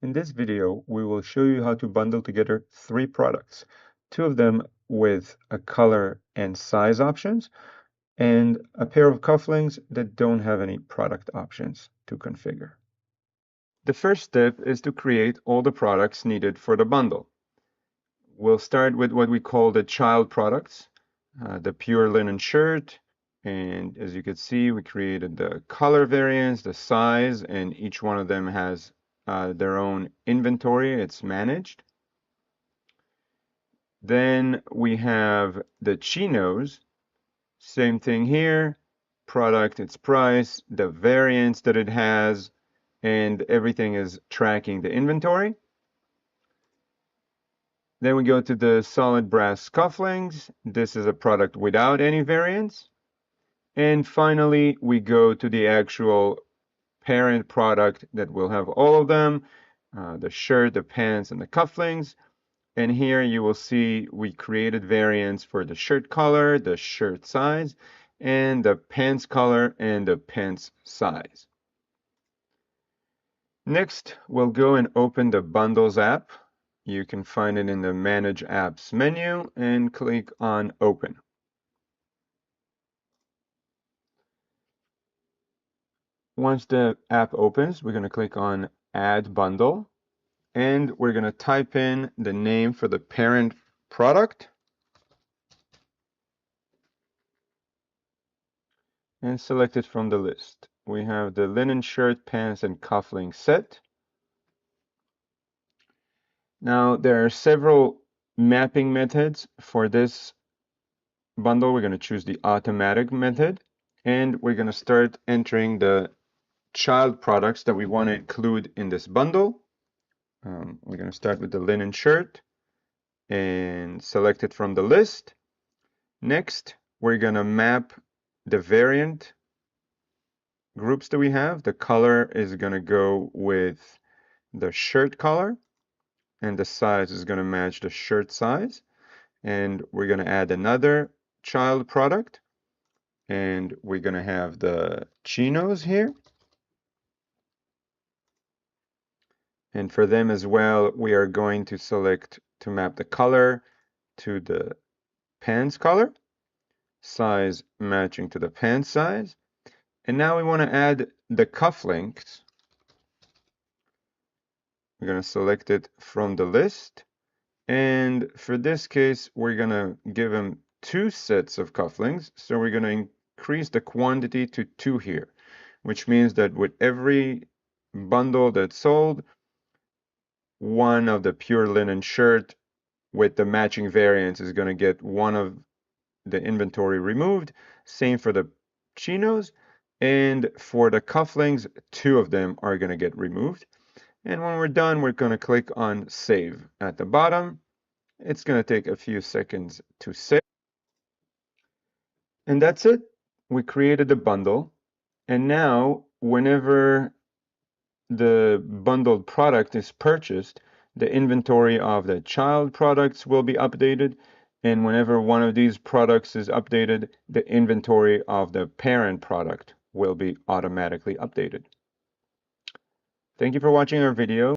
In this video, we will show you how to bundle together 3 products, 2 of them with a color and size options, and a pair of cufflinks that don't have any product options to configure. The first step is to create all the products needed for the bundle. We'll start with what we call the child products, the pure linen shirt, and as you can see, we created the color variants, the size, and each one of them has their own inventory. It's managed. Then we have the chinos. Same thing here. Product, its price, the variants that it has, and everything is tracking the inventory. Then we go to the solid brass cufflinks. This is a product without any variants. And finally, we go to the actual parent product that will have all of them, the shirt, the pants, and the cufflinks. And here you will see we created variants for the shirt color, the shirt size, and the pants color and the pants size. Next, we'll go and open the Bundles app. You can find it in the Manage Apps menu and click on Open. Once the app opens, we're going to click on Add Bundle, and we're going to type in the name for the parent product and select it from the list. We have the linen shirt, pants, and cufflink set. Now, there are several mapping methods for this bundle. We're going to choose the automatic method, and we're going to start entering the child products that we want to include in this bundle. We're going to start with the linen shirt and select it from the list. Next, we're going to map the variant groups that we have. The color is going to go with the shirt color, and the size is going to match the shirt size. And we're going to add another child product, and we're going to have the chinos here. And for them as well, we are going to select to map the color to the pants color, size matching to the pants size. And now we want to add the cufflinks. We're going to select it from the list. And for this case, we're going to give them 2 sets of cufflinks. So we're going to increase the quantity to 2 here, which means that with every bundle that's sold, one of the pure linen shirt with the matching variants is going to get one of the inventory removed. Same for the chinos. And for the cufflinks, 2 of them are going to get removed. And when we're done, we're going to click on Save at the bottom. It's going to take a few seconds to save. And that's it. We created the bundle. And now, whenever the bundled product is purchased, the inventory of the child products will be updated. And whenever one of these products is updated, the inventory of the parent product will be automatically updated. Thank you for watching our video.